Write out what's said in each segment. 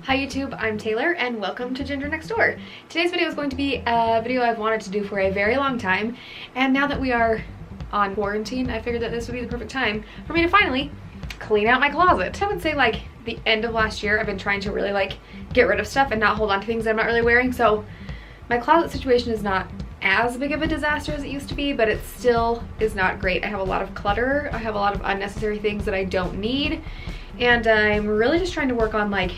Hi YouTube, I'm Taylor and welcome to Ginger Next Door. Today's video is going to be a video I've wanted to do for a very long time, and now that we are on quarantine, I figured that this would be the perfect time for me to finally clean out my closet. I would say like the end of last year, I've been trying to really like get rid of stuff and not hold on to things that I'm not really wearing, so my closet situation is not as big of a disaster as it used to be, but it still is not great. I have a lot of clutter, I have a lot of unnecessary things that I don't need, and I'm really just trying to work on like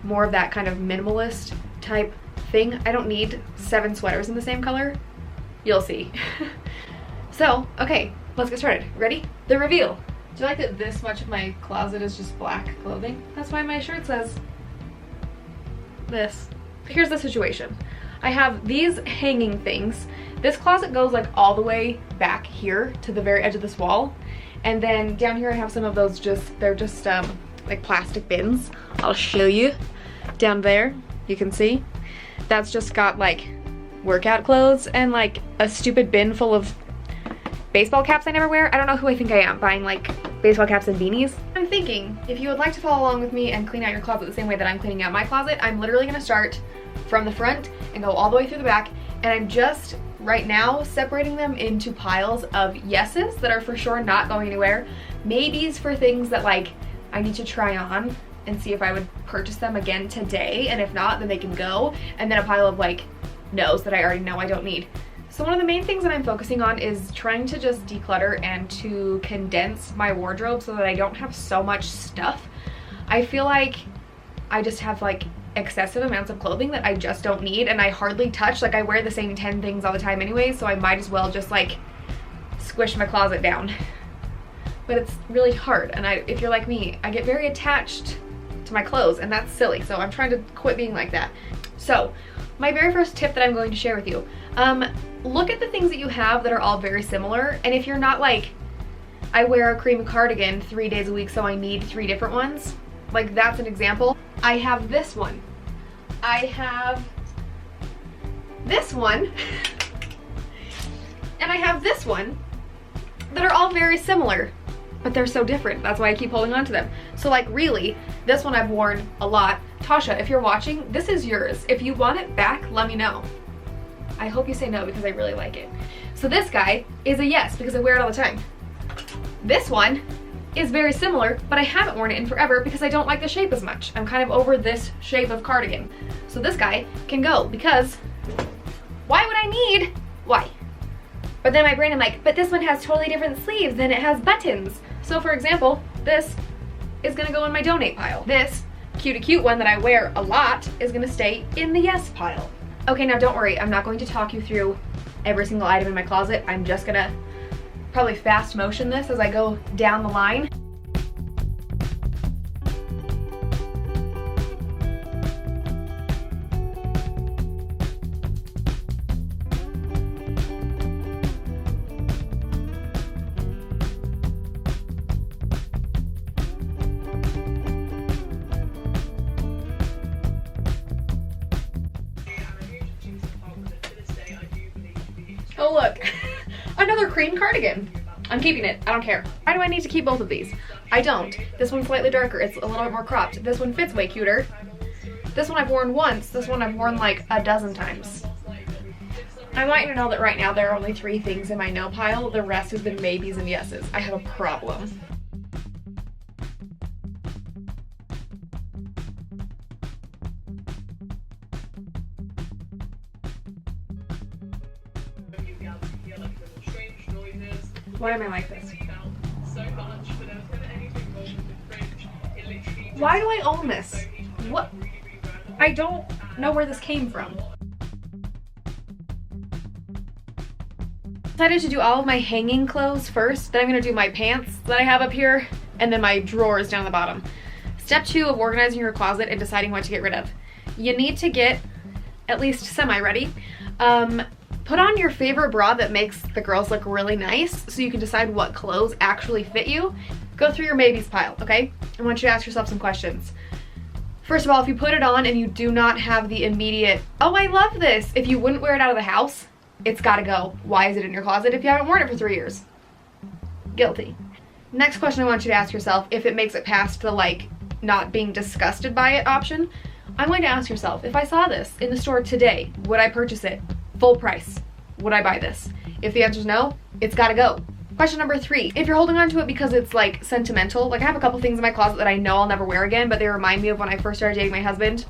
more of that kind of minimalist type thing. I don't need 7 sweaters in the same color. You'll see. So, okay, let's get started. Ready? The reveal. Do you like that this much of my closet is just black clothing? That's why my shirt says this. Here's the situation. I have these hanging things. This closet goes like all the way back here to the very edge of this wall. And then down here I have some of those they're just like plastic bins. I'll show you. Down there, you can see. That's just got like workout clothes and like a stupid bin full of baseball caps I never wear. I don't know who I think I am, buying like baseball caps and beanies. I'm thinking, if you would like to follow along with me and clean out your closet the same way that I'm cleaning out my closet, I'm literally gonna start from the front and go all the way through the back, and I'm just right now separating them into piles of yeses that are for sure not going anywhere, maybes for things that like I need to try on and see if I would purchase them again today, and if not, then they can go, and then a pile of like no's that I already know I don't need. So one of the main things that I'm focusing on is trying to just declutter and to condense my wardrobe so that I don't have so much stuff. I feel like I just have like excessive amounts of clothing that I just don't need and I hardly touch. Like I wear the same 10 things all the time anyway, so I might as well just like squish my closet down. But it's really hard, and if you're like me, I get very attached to my clothes, and that's silly, so I'm trying to quit being like that. So my very first tip that I'm going to share with you, look at the things that you have that are all very similar, and if you're not like, I wear a cream cardigan 3 days a week so I need 3 different ones, like that's an example. I have this one, I have this one, and I have this one that are all very similar, but they're so different. That's why I keep holding on to them. So like really, this one I've worn a lot. Tasha, if you're watching, this is yours. If you want it back, let me know. I hope you say no because I really like it. So this guy is a yes because I wear it all the time. This one is very similar, but I haven't worn it in forever because I don't like the shape as much. I'm kind of over this shape of cardigan. So this guy can go because why would I need, why? But then my brain, I'm like, but this one has totally different sleeves and it has buttons. So for example, this is gonna go in my donate pile. This cute one that I wear a lot is gonna stay in the yes pile. Okay, now don't worry, I'm not going to talk you through every single item in my closet. I'm just gonna probably fast motion this as I go down the line. Oh look, another cream cardigan. I'm keeping it, I don't care. Why do I need to keep both of these? I don't. This one's slightly darker, it's a little bit more cropped. This one fits way cuter. This one I've worn once, this one I've worn like a dozen times. I want you to know that right now there are only 3 things in my no pile, the rest has been maybes and yeses. I have a problem. Why am I like this? Why do I own this? What? I don't know where this came from. Decided to do all of my hanging clothes first, then I'm gonna do my pants that I have up here, and then my drawers down the bottom. Step 2 of organizing your closet and deciding what to get rid of. You need to get at least semi-ready. Put on your favorite bra that makes the girls look really nice so you can decide what clothes actually fit you. Go through your maybes pile, okay? I want you to ask yourself some questions. First of all, if you put it on and you do not have the immediate, oh, I love this, if you wouldn't wear it out of the house, it's gotta go. Why is it in your closet if you haven't worn it for 3 years? Guilty. Next question I want you to ask yourself, if it makes it past the like not being disgusted by it option, I'm going to ask yourself, if I saw this in the store today, would I purchase it? Full price. Would I buy this? If the answer is no, it's gotta go. Question number 3, if you're holding on to it because it's like sentimental, like I have a couple things in my closet that I know I'll never wear again, but they remind me of when I first started dating my husband,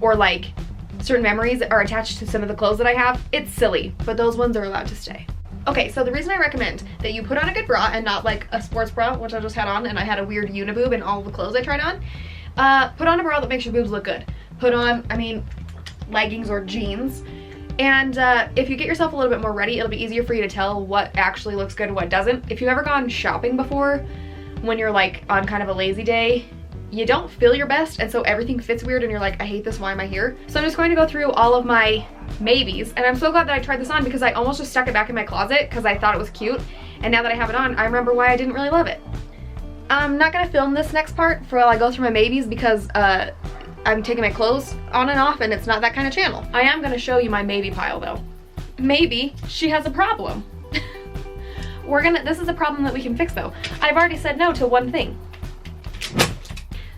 or like certain memories are attached to some of the clothes that I have. It's silly, but those ones are allowed to stay. Okay, so the reason I recommend that you put on a good bra and not like a sports bra, which I just had on, and I had a weird uniboob in all the clothes I tried on, put on a bra that makes your boobs look good. Put on, leggings or jeans. And if you get yourself a little bit more ready, it'll be easier for you to tell what actually looks good and what doesn't. If you've ever gone shopping before, when you're like on kind of a lazy day, you don't feel your best, and so everything fits weird and you're like, I hate this, why am I here? So I'm just going to go through all of my maybes, and I'm so glad that I tried this on because I almost just stuck it back in my closet because I thought it was cute, and now that I have it on, I remember why I didn't really love it. I'm not gonna film this next part for while I go through my maybes because I'm taking my clothes on and off and it's not that kind of channel. I am gonna show you my maybe pile though. Maybe she has a problem. This is a problem that we can fix though. I've already said no to one thing.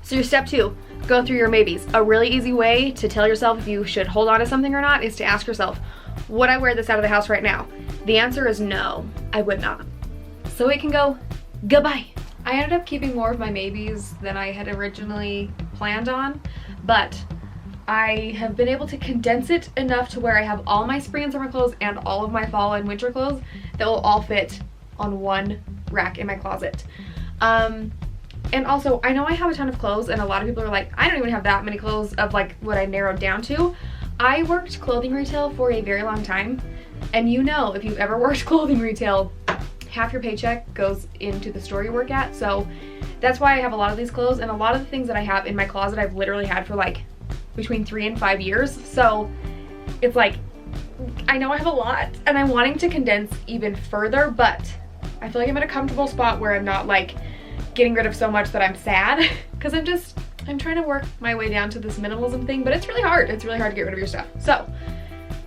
So your step 2, go through your maybes. A really easy way to tell yourself if you should hold on to something or not is to ask yourself, would I wear this out of the house right now? The answer is no, I would not. So it can go goodbye. I ended up keeping more of my maybes than I had originally planned on, but I have been able to condense it enough to where I have all my spring and summer clothes and all of my fall and winter clothes that will all fit on one rack in my closet. And also, I know I have a ton of clothes, and a lot of people are like, I don't even have that many clothes of like what I narrowed down to. I worked clothing retail for a very long time, and you know, if you've ever worked clothing retail, half your paycheck goes into the store you work at, so that's why I have a lot of these clothes, and a lot of the things that I have in my closet I've literally had for like between 3 and 5 years, so it's like, I know I have a lot, and I'm wanting to condense even further, but I feel like I'm in a comfortable spot where I'm not like getting rid of so much that I'm sad, because I'm trying to work my way down to this minimalism thing, but it's really hard. It's really hard to get rid of your stuff. So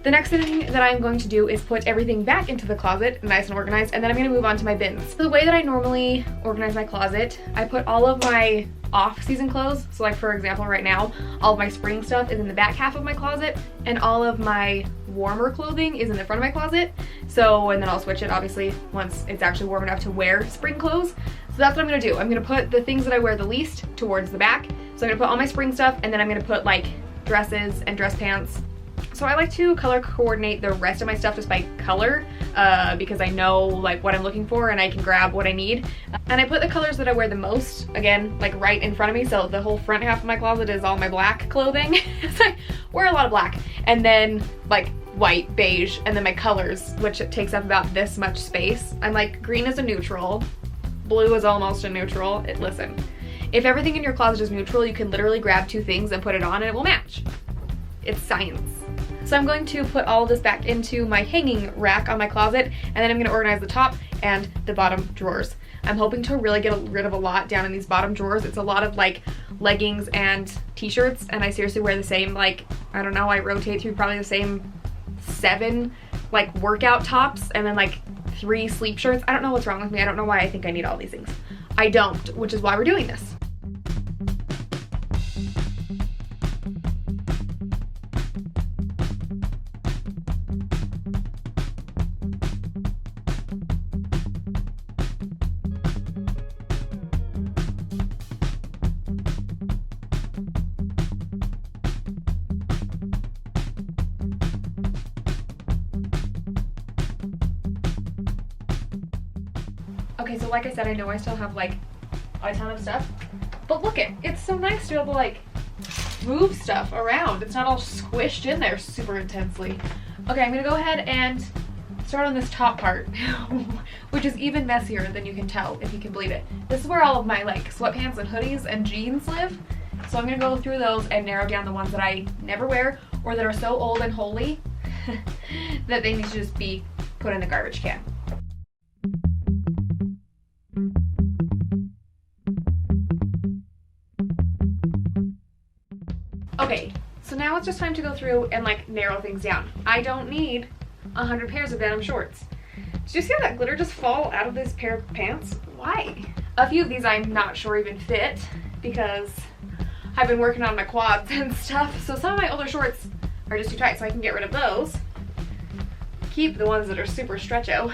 the next thing that I'm going to do is put everything back into the closet, nice and organized, and then I'm going to move on to my bins. So the way that I normally organize my closet, I put all of my off-season clothes, so like for example right now, all of my spring stuff is in the back half of my closet, and all of my warmer clothing is in the front of my closet. So, and then I'll switch it obviously once it's actually warm enough to wear spring clothes. So that's what I'm gonna do. I'm gonna put the things that I wear the least towards the back. So I'm gonna put all my spring stuff, and then I'm gonna put like dresses and dress pants. So I like to color coordinate the rest of my stuff just by color because I know like what I'm looking for and I can grab what I need. And I put the colors that I wear the most, again, like right in front of me. So the whole front half of my closet is all my black clothing. So I wear a lot of black. And then like white, beige, and then my colors, which takes up about this much space. I'm like, green is a neutral, blue is almost a neutral. Listen, if everything in your closet is neutral, you can literally grab 2 things and put it on and it will match. It's science. So I'm going to put all of this back into my hanging rack on my closet, and then I'm going to organize the top and the bottom drawers. I'm hoping to really get rid of a lot down in these bottom drawers. It's a lot of like leggings and t-shirts, and I seriously wear the same, like, I don't know, I rotate through probably the same 7 like workout tops and then like 3 sleep shirts. I don't know what's wrong with me. I don't know why I think I need all these things. I don't, which is why we're doing this. Okay, so like I said, I know I still have like a ton of stuff, but look it's so nice to be able to like move stuff around. It's not all squished in there super intensely. Okay, I'm gonna go ahead and start on this top part, which is even messier than you can tell, if you can believe it. This is where all of my like sweatpants and hoodies and jeans live. So I'm gonna go through those and narrow down the ones that I never wear or that are so old and holy that they need to just be put in the garbage can. Okay, so now it's just time to go through and like narrow things down. I don't need 100 pairs of denim shorts. Did you see how that glitter just fall out of this pair of pants? Why? A few of these I'm not sure even fit because I've been working on my quads and stuff, so some of my older shorts are just too tight, so I can get rid of those. Keep the ones that are super stretcho.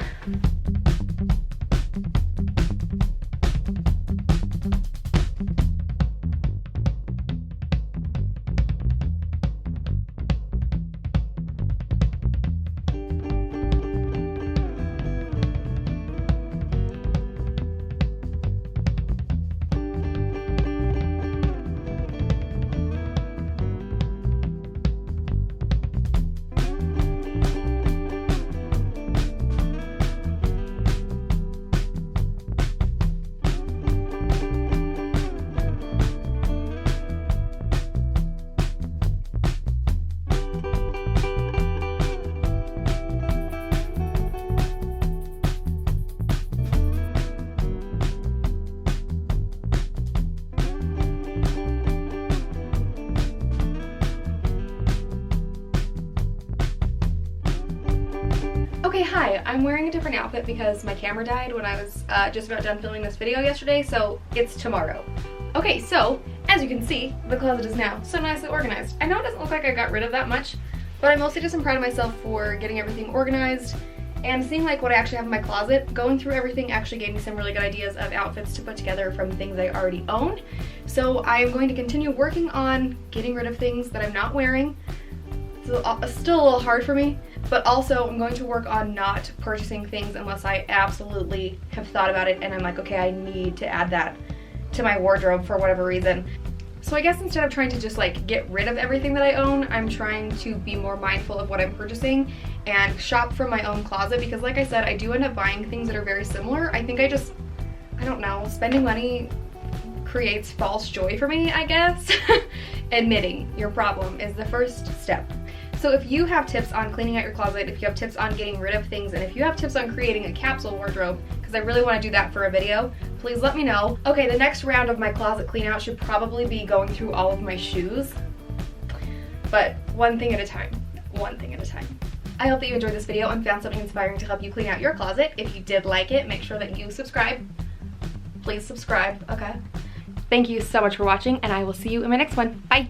Okay, hi, I'm wearing a different outfit because my camera died when I was just about done filming this video yesterday, so it's tomorrow. Okay, so, as you can see, the closet is now so nicely organized. I know it doesn't look like I got rid of that much, but I mostly just am proud of myself for getting everything organized and seeing like what I actually have in my closet. Going through everything actually gave me some really good ideas of outfits to put together from things I already own. So I am going to continue working on getting rid of things that I'm not wearing. It's still a little hard for me, but also I'm going to work on not purchasing things unless I absolutely have thought about it and I'm like, okay, I need to add that to my wardrobe for whatever reason. So I guess instead of trying to just like get rid of everything that I own, I'm trying to be more mindful of what I'm purchasing and shop from my own closet, because like I said, I do end up buying things that are very similar. I think I don't know, spending money creates false joy for me, I guess. Admitting your problem is the first step. So if you have tips on cleaning out your closet, if you have tips on getting rid of things, and if you have tips on creating a capsule wardrobe, because I really want to do that for a video, please let me know. Okay, the next round of my closet clean out should probably be going through all of my shoes, but one thing at a time, one thing at a time. I hope that you enjoyed this video and found something inspiring to help you clean out your closet. If you did like it, make sure that you subscribe. Please subscribe, okay? Thank you so much for watching, and I will see you in my next one. Bye!